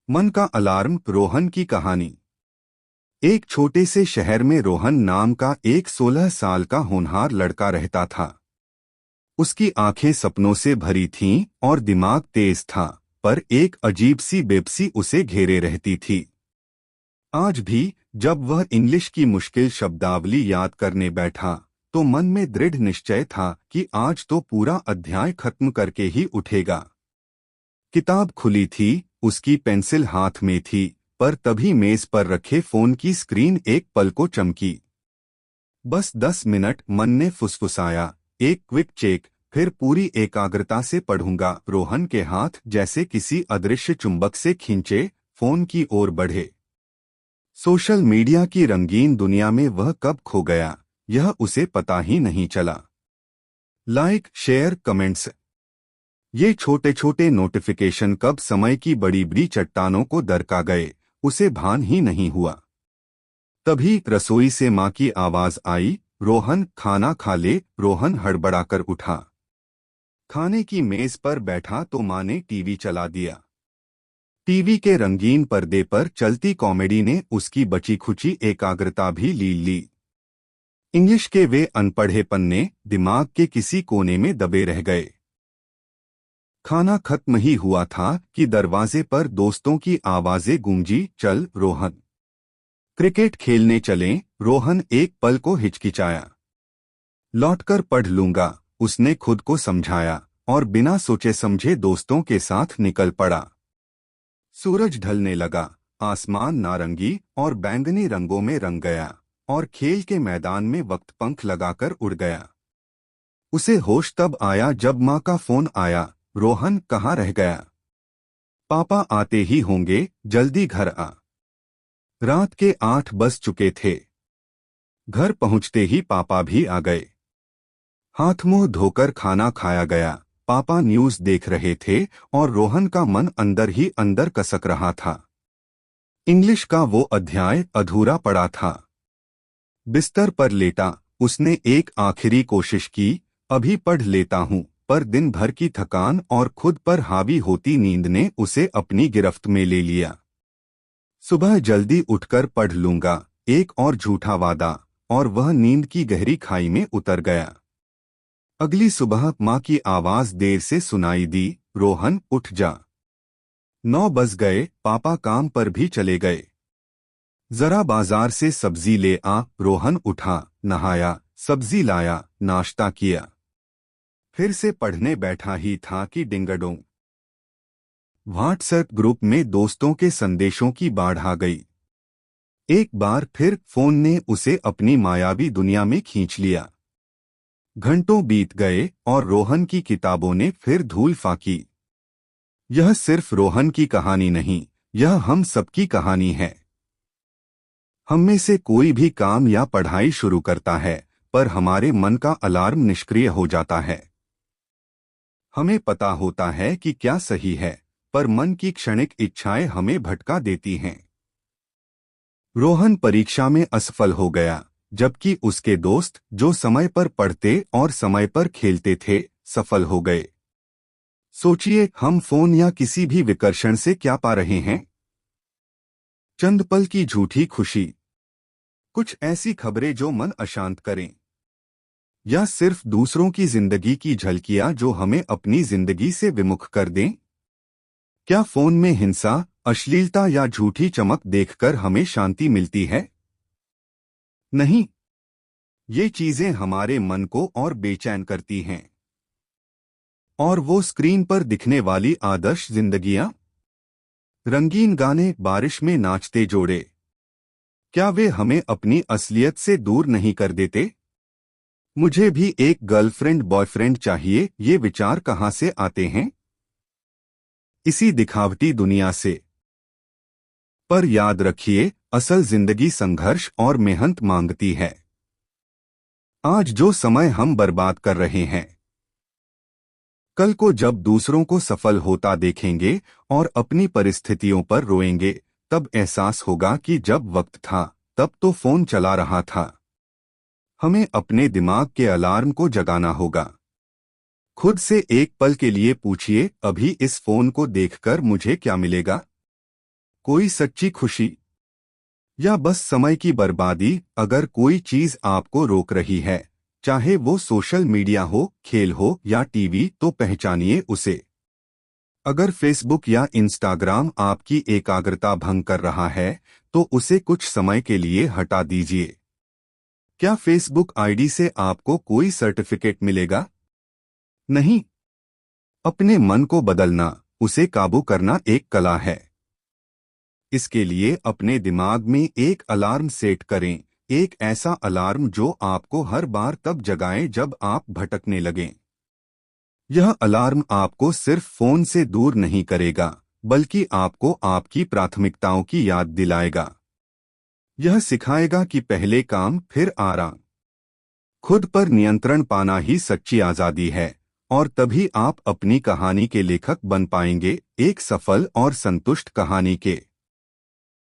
मन का अलार्म। रोहन की कहानी। एक छोटे से शहर में रोहन नाम का एक 16 साल का होनहार लड़का रहता था। उसकी आंखें सपनों से भरी थीं और दिमाग तेज था, पर एक अजीब सी बेबसी उसे घेरे रहती थी। आज भी जब वह इंग्लिश की मुश्किल शब्दावली याद करने बैठा, तो मन में दृढ़ निश्चय था कि आज तो पूरा अध्याय खत्म करके ही उठेगा। किताब खुली थी, उसकी पेंसिल हाथ में थी, पर तभी मेज पर रखे फोन की स्क्रीन एक पल को चमकी। बस 10 मिनट, मन ने फुसफुसाया। एक क्विक चेक, फिर पूरी एकाग्रता से पढ़ूंगा। रोहन के हाथ जैसे किसी अदृश्य चुंबक से खींचे फोन की ओर बढ़े। सोशल मीडिया की रंगीन दुनिया में वह कब खो गया, यह उसे पता ही नहीं चला। लाइक, शेयर, कमेंट्स, ये छोटे छोटे नोटिफिकेशन कब समय की बड़ी बड़ी चट्टानों को दरका गए, उसे भान ही नहीं हुआ। तभी रसोई से माँ की आवाज आई, रोहन खाना खा ले। रोहन हड़बड़ाकर उठा। खाने की मेज पर बैठा तो माँ ने टीवी चला दिया। टीवी के रंगीन पर्दे पर चलती कॉमेडी ने उसकी बची खुची एकाग्रता भी ली ली। इंग्लिश के वे अनपढ़े पन्ने दिमाग के किसी कोने में दबे रह गए। खाना खत्म ही हुआ था कि दरवाजे पर दोस्तों की आवाजें गूंजी, चल रोहन, क्रिकेट खेलने चलें। रोहन एक पल को हिचकिचाया। लौटकर पढ़ लूंगा, उसने खुद को समझाया, और बिना सोचे समझे दोस्तों के साथ निकल पड़ा। सूरज ढलने लगा, आसमान नारंगी और बैंगनी रंगों में रंग गया, और खेल के मैदान में वक्त पंख लगाकर उड़ गया। उसे होश तब आया जब माँ का फोन आया, रोहन कहाँ रह गया? पापा आते ही होंगे, जल्दी घर आ। रात के 8 बज चुके थे। घर पहुंचते ही पापा भी आ गए। हाथ मुंह धोकर खाना खाया गया। पापा न्यूज़ देख रहे थे और रोहन का मन अंदर ही अंदर कसक रहा था। इंग्लिश का वो अध्याय अधूरा पड़ा था। बिस्तर पर लेटा उसने एक आखिरी कोशिश की, अभी पढ़ लेता हूँ, पर दिन भर की थकान और खुद पर हावी होती नींद ने उसे अपनी गिरफ्त में ले लिया। सुबह जल्दी उठकर पढ़ लूंगा, एक और झूठा वादा, और वह नींद की गहरी खाई में उतर गया। अगली सुबह माँ की आवाज देर से सुनाई दी, रोहन उठ जा। 9 बज गए, पापा काम पर भी चले गए। जरा बाजार से सब्जी ले आ। रोहन उठा, नहाया, सब्जी लाया, नाश्ता किया। फिर से पढ़ने बैठा ही था कि डिंगडोंग। व्हाट्सएप ग्रुप में दोस्तों के संदेशों की बाढ़ आ गई। एक बार फिर फोन ने उसे अपनी मायावी दुनिया में खींच लिया। घंटों बीत गए और रोहन की किताबों ने फिर धूल फाकी। यह सिर्फ रोहन की कहानी नहीं, यह हम सबकी कहानी है। हम में से कोई भी काम या पढ़ाई शुरू करता है, पर हमारे मन का अलार्म निष्क्रिय हो जाता है। हमें पता होता है कि क्या सही है, पर मन की क्षणिक इच्छाएं हमें भटका देती हैं। रोहन परीक्षा में असफल हो गया, जबकि उसके दोस्त जो समय पर पढ़ते और समय पर खेलते थे, सफल हो गए। सोचिए, हम फोन या किसी भी विकर्षण से क्या पा रहे हैं? चंद पल की झूठी खुशी, कुछ ऐसी खबरें जो मन अशांत करें, या सिर्फ दूसरों की जिंदगी की झलकियां जो हमें अपनी जिंदगी से विमुख कर दें? क्या फोन में हिंसा, अश्लीलता या झूठी चमक देखकर हमें शांति मिलती है? नहीं, ये चीजें हमारे मन को और बेचैन करती हैं। और वो स्क्रीन पर दिखने वाली आदर्श जिंदगियां, रंगीन गाने, बारिश में नाचते जोड़े, क्या वे हमें अपनी असलियत से दूर नहीं कर देते? मुझे भी एक गर्लफ्रेंड बॉयफ्रेंड चाहिए, ये विचार कहाँ से आते हैं? इसी दिखावटी दुनिया से। पर याद रखिए, असल जिंदगी संघर्ष और मेहनत मांगती है। आज जो समय हम बर्बाद कर रहे हैं, कल को जब दूसरों को सफल होता देखेंगे और अपनी परिस्थितियों पर रोएंगे, तब एहसास होगा कि जब वक्त था, तब तो फोन चला रहा था। हमें अपने दिमाग के अलार्म को जगाना होगा। खुद से एक पल के लिए पूछिए, अभी इस फोन को देखकर मुझे क्या मिलेगा? कोई सच्ची खुशी या बस समय की बर्बादी? अगर कोई चीज आपको रोक रही है, चाहे वो सोशल मीडिया हो, खेल हो या टीवी, तो पहचानिए उसे। अगर फेसबुक या इंस्टाग्राम आपकी एकाग्रता भंग कर रहा है, तो उसे कुछ समय के लिए हटा दीजिए। क्या फेसबुक आईडी से आपको कोई सर्टिफिकेट मिलेगा? नहीं। अपने मन को बदलना, उसे काबू करना एक कला है। इसके लिए अपने दिमाग में एक अलार्म सेट करें, एक ऐसा अलार्म जो आपको हर बार तब जगाए जब आप भटकने लगें। यह अलार्म आपको सिर्फ फोन से दूर नहीं करेगा, बल्कि आपको आपकी प्राथमिकताओं की याद दिलाएगा। यह सिखाएगा कि पहले काम फिर आराम। खुद पर नियंत्रण पाना ही सच्ची आजादी है, और तभी आप अपनी कहानी के लेखक बन पाएंगे, एक सफल और संतुष्ट कहानी के।